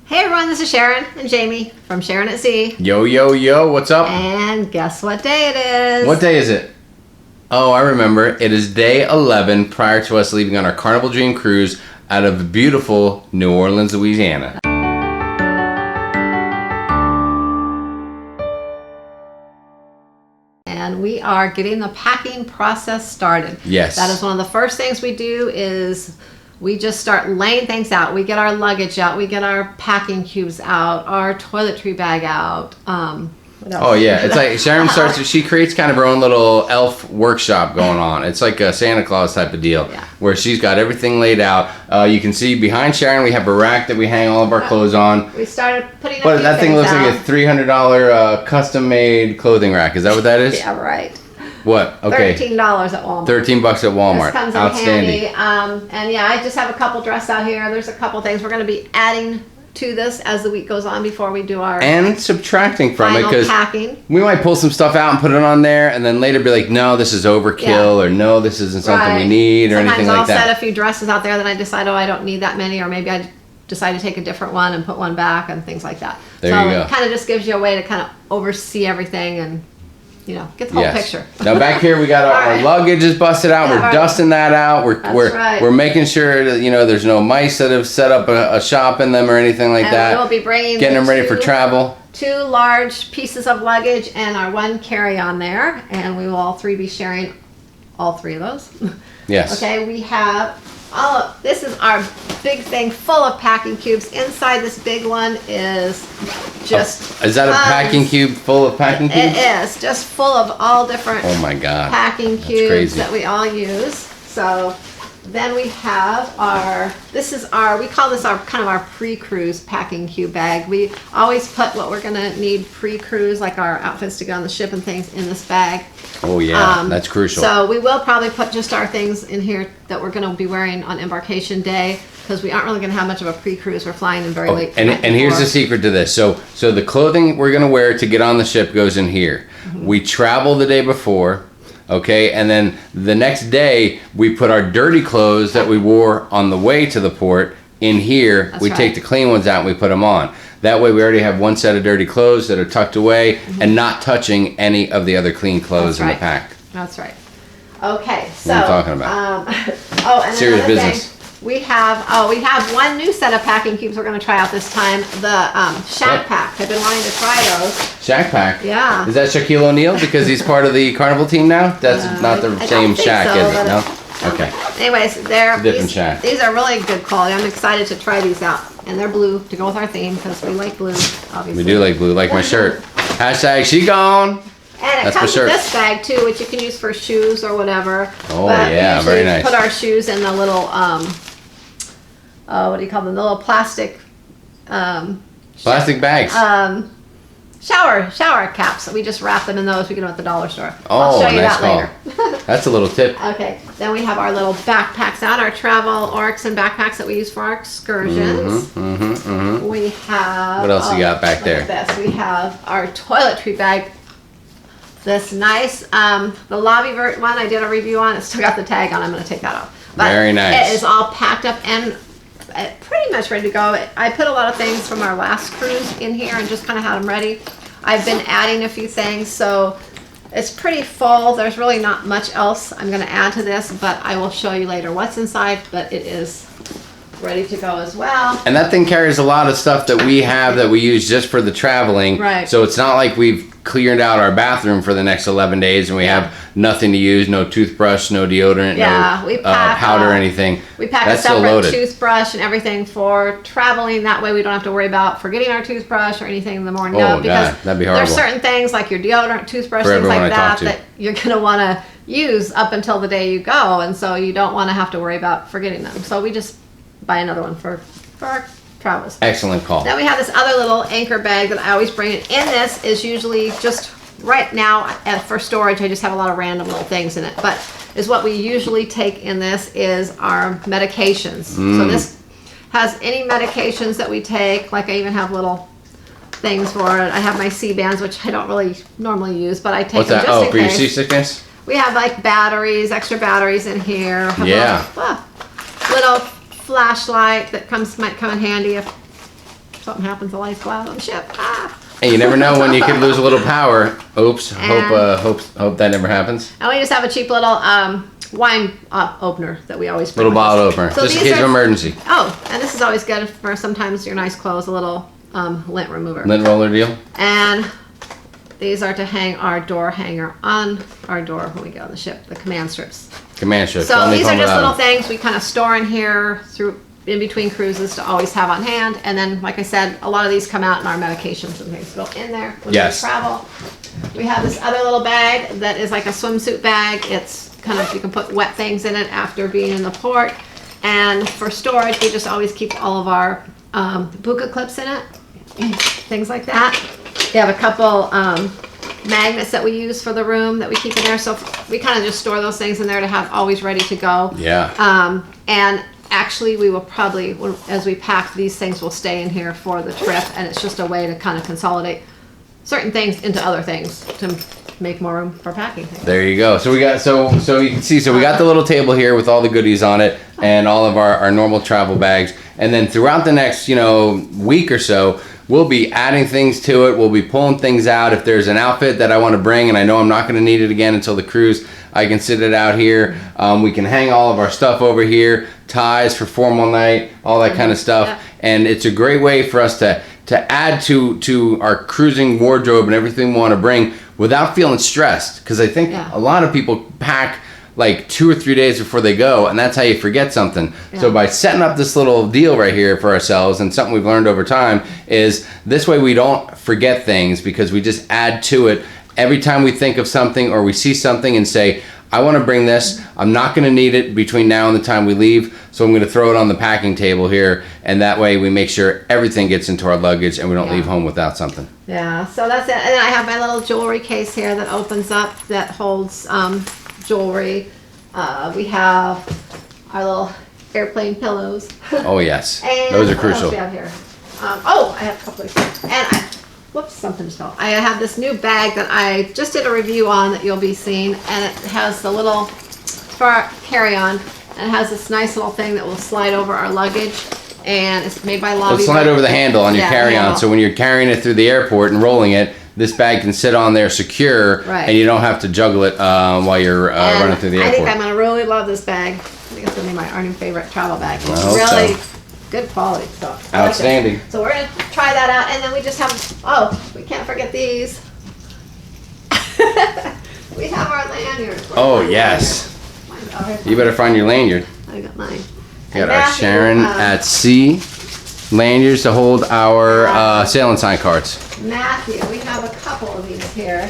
Hey everyone, this is Sharon and Jamie from Sharonatsea. Yo, yo, yo, what's up? And guess what day it is? What day is it? Oh, I remember. It is day 11 prior to us leaving on our Carnival Dream cruise out of beautiful New Orleans, Louisiana. And we are getting the packing process started. Yes. That is one of the first things we do is we just start laying things out. We get our luggage out. We get our packing cubes out. Our toiletry bag out. What else? Oh yeah, it's like Sharon she creates kind of her own little elf workshop going on. It's like a Santa Claus type of deal, Yeah. where she's got everything laid out. You can see behind Sharon we have a rack that we hang all of our clothes on. We started putting But that thing looks like a $300 custom-made clothing rack. Is that what that is? Yeah, right. What? Okay. $13 at Walmart. $13 at Walmart. This comes in Outstanding. handy. And yeah, I just have a couple dress out here. There's a couple things we're going to be adding to this as the week goes on before we do our And subtracting from it, final because packing. we might pull some stuff out and put it on there, and then later be like, no, this is overkill, or no, this isn't something we need, or anything like Sometimes I'll that. set a few dresses out there, then I decide, oh, I don't need that many, or maybe I decide to take a different one and put one back and things like that. There so you go. it kind of just gives you a way to kind of oversee everything and, you know, get the whole picture. Now back here we got our luggage is busted out. Yeah, We're dusting that out. We're making sure that there's no mice that have set up a shop in them or anything like that. We'll be bringing getting them ready for travel. 2 large pieces of luggage and our 1 carry-on there, and we will all 3 be sharing all 3 of those. Yes. Okay, we have this is our big thing full of packing cubes. Inside this big one is just Is that a packing cube full of packing cubes? It is just full of all different Oh my God. packing That's cubes crazy. that we all use. So then we have we call this our kind of our pre-cruise packing cube bag. We always put what we're gonna need pre-cruise, like our outfits to go on the ship and things, in this bag. Oh yeah, that's crucial. So we will probably put just our things in here that we're gonna be wearing on embarkation day, because we aren't really gonna have much of a pre-cruise. We're flying in very late. And here's the secret to this. So the clothing we're gonna wear to get on the ship goes in here. Mm-hmm. We travel the day before, okay, and then the next day we put our dirty clothes that we wore on the way to the port in here. That's we right. take the clean ones out and we put them on. That way we already have 1 set of dirty clothes that are tucked away and not touching any of the other clean clothes in the pack. That's right. Okay, so What are you talking about? and Serious another business. thing, we have 1 new set of packing cubes we're going to try out this time. The Shack Pack. I've been wanting to try those. Shack Pack? Yeah. Is that Shaquille O'Neal because he's part of the Carnival team now? That's not the I same don't think Shack, so, is it? but No? Okay. Anyways, they're Different Shack. These are really good quality. I'm excited to try these out, and they're blue to go with our theme because we like blue, obviously. We do like blue, like my shirt. Hashtag she gone. And it That's comes my with shirt. this bag too, which you can use for shoes or whatever. Oh, But we yeah, very usually nice. Put our shoes in the little what do you call them? The little plastic Plastic bags. shower caps. We just wrap them in those. We get them at the dollar store. Oh, I'll show you nice that call. later. That's a little tip. Okay, then we have our little backpacks out, our travel Oryx and backpacks that we use for our excursions. We have... What else you got back look at there? this. We have our toiletry bag. This nice, the lobby one I did a review on. It's still got the tag on. I'm going to take that off. But Very nice. It is all packed up and pretty much ready to go. I put a lot of things from our last cruise in here and just kind of had them ready. I've been adding a few things, so it's pretty full. There's really not much else I'm going to add to this, but I will show you later what's inside, but it is ready to go as well. And that thing carries a lot of stuff that we have that we use just for the traveling. Right. So it's not like we've cleared out our bathroom for the next 11 days and we have nothing to use, no toothbrush, no deodorant, we no pack, powder or anything. We pack That's a still separate loaded. toothbrush and everything for traveling. That way we don't have to worry about forgetting our toothbrush or anything in the morning. Oh, because God, that'd be horrible. there's certain things like your deodorant, toothbrush, For things everyone like I talk that to. you're going to want to use up until the day you go. And so you don't want to have to worry about forgetting them. So we just buy another one for our travels. Excellent call. Then we have this other little anchor bag that I always bring in. In this is usually just right now for storage. I just have a lot of random little things in it. But is what we usually take in this is our medications. So this has any medications that we take. Like I even have little things for it. I have my C-bands, which I don't really normally use, but I take What's them that? just Oh, in for your case. seasickness? We have like batteries, extra batteries in here. Have Yeah. Little flashlight that might come in handy if something happens, the lights go out on the ship. Ah. Hey, you never know when you could lose a little power. Oops. Hope that never happens. And we just have a cheap little wine opener that we always bring Little with us. bottle opener, So just in these case of emergency. Oh, and this is always good for sometimes your nice clothes, a little lint remover. Lint roller deal. And these are to hang our door hanger on our door when we get on the ship, the command strips. Command strips. So Only these are come just without little them. things we kind of store in here in between cruises to always have on hand. And then, like I said, a lot of these come out in our medications and things go in there when Yes. we travel. We have this other little bag that is like a swimsuit bag. It's kind of, you can put wet things in it after being in the port. And for storage, we just always keep all of our buka clips in it, things like that. We have a couple magnets that we use for the room that we keep in there. So we kind of just store those things in there to have always ready to go. Yeah. And actually we will probably, as we pack, these things will stay in here for the trip, and it's just a way to kind of consolidate certain things into other things to make more room for packing things. There you go. So we got so you can see, so we got the little table here with all the goodies on it and all of our normal travel bags. And then throughout the next, week or so, we'll be adding things to it. We'll be pulling things out. If there's an outfit that I want to bring and I know I'm not going to need it again until the cruise, I can sit it out here. We can hang all of our stuff over here, ties for formal night, all that kind of stuff. Yeah. And it's a great way for us to add to our cruising wardrobe and everything we want to bring without feeling stressed. Because I think a lot of people pack like 2 or 3 days before they go, and that's how you forget something. Yeah. So by setting up this little deal right here for ourselves, and something we've learned over time, is this way we don't forget things, because we just add to it every time we think of something or we see something and say, I want to bring this. I'm not going to need it between now and the time we leave, so I'm going to throw it on the packing table here, and that way we make sure everything gets into our luggage and we don't leave home without something. Yeah, so that's it. And then I have my little jewelry case here that opens up, that holds jewelry. We have our little airplane pillows. Oh yes, And those are what else crucial. do we have here? I have a couple of things. And whoops, something just fell. I have this new bag that I just did a review on that you'll be seeing, and it has the little for our carry-on, and it has this nice little thing that will slide over our luggage, and it's made by Lobby. It'll slide over the handle on your Yeah, carry-on, handle. so when you're carrying it through the airport and rolling it, this bag can sit on there secure, Right. and you don't have to juggle it while you're running through the I airport. think I'm gonna really love this bag. I think it's gonna be our new favorite travel bag. It's I hope really so. good quality stuff. I like it. Outstanding. So we're gonna try that out, and then we just have, we can't forget these. We have our lanyards. Oh yes, you better find your lanyard. I got mine. We got And our Matthew, Sharon at sea lanyards to hold our sailing sign cards. Matthew, we have a couple of these here.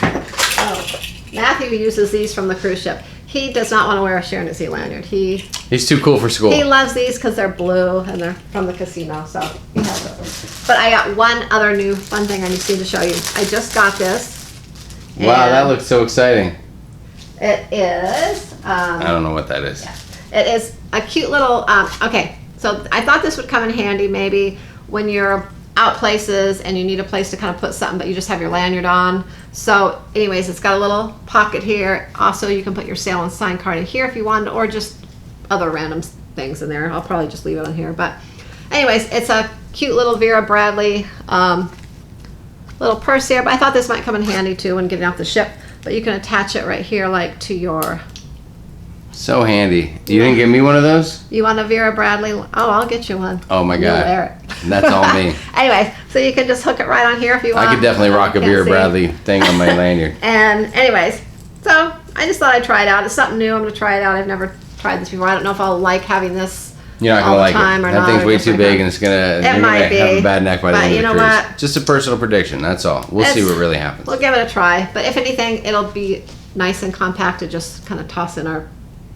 Oh, Matthew uses these from the cruise ship. He does not want to wear a Sharonatsea lanyard. He's too cool for school. He loves these because they're blue and they're from the casino, so he has those. But I got one other new fun thing I need to show you. I just got this. Wow, that and looks so exciting. It is. I don't know what that is. It is a cute little. Okay, so I thought this would come in handy maybe when you're out places and you need a place to kind of put something, but you just have your lanyard on. So, anyways, it's got a little pocket here. Also, you can put your sale and sign card in here if you want, or just other random things in there. I'll probably just leave it on here. But, anyways, it's a cute little Vera Bradley little purse here. But I thought this might come in handy too when getting off the ship. But you can attach it right here, like to your. So handy. You didn't give me one of those? You want a Vera Bradley? Oh, I'll get you one. Oh my You'll God. wear it. That's all me. Anyway, so you can just hook it right on here if you want. I could definitely rock a Can't Vera see. Bradley thing on my lanyard. And anyways, so I just thought I'd try it out. It's something new. I'm gonna try it out. I've never tried this before. I don't know if I'll like having this You're not all gonna the like time it. or That not, thing's or way just too like big, that. and it's gonna It you're might gonna have be, a bad neck by the but end you of the know cruise. what? Just a personal prediction. That's all. We'll see It's- what really happens. We'll give it a try. But if anything, it'll be nice and compact to just kind of toss in our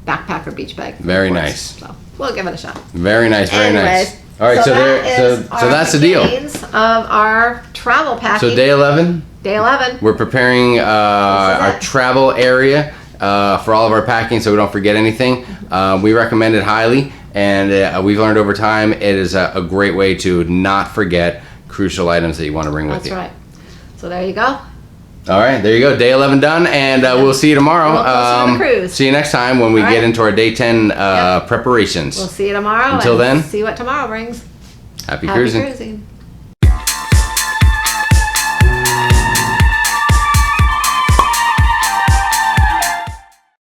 backpack or beach bag. Very of course. nice. So we'll give it a shot. Very nice. Very Anyways, nice. All right. So that there. is So our that's the deal. beginnings of our travel packing. So day 11. Day 11. We're preparing our it. travel area for all of our packing, so we don't forget anything. We recommend it highly, and we've learned over time it is a great way to not forget crucial items that you want to bring with That's you. right. So there you go. All right, there you go. Day 11 done, and we'll see you tomorrow. A little closer to the cruise. See you next time when we All get right. into our day 10 preparations. We'll see you tomorrow. Until and then. see what tomorrow brings. Happy Happy cruising. cruising.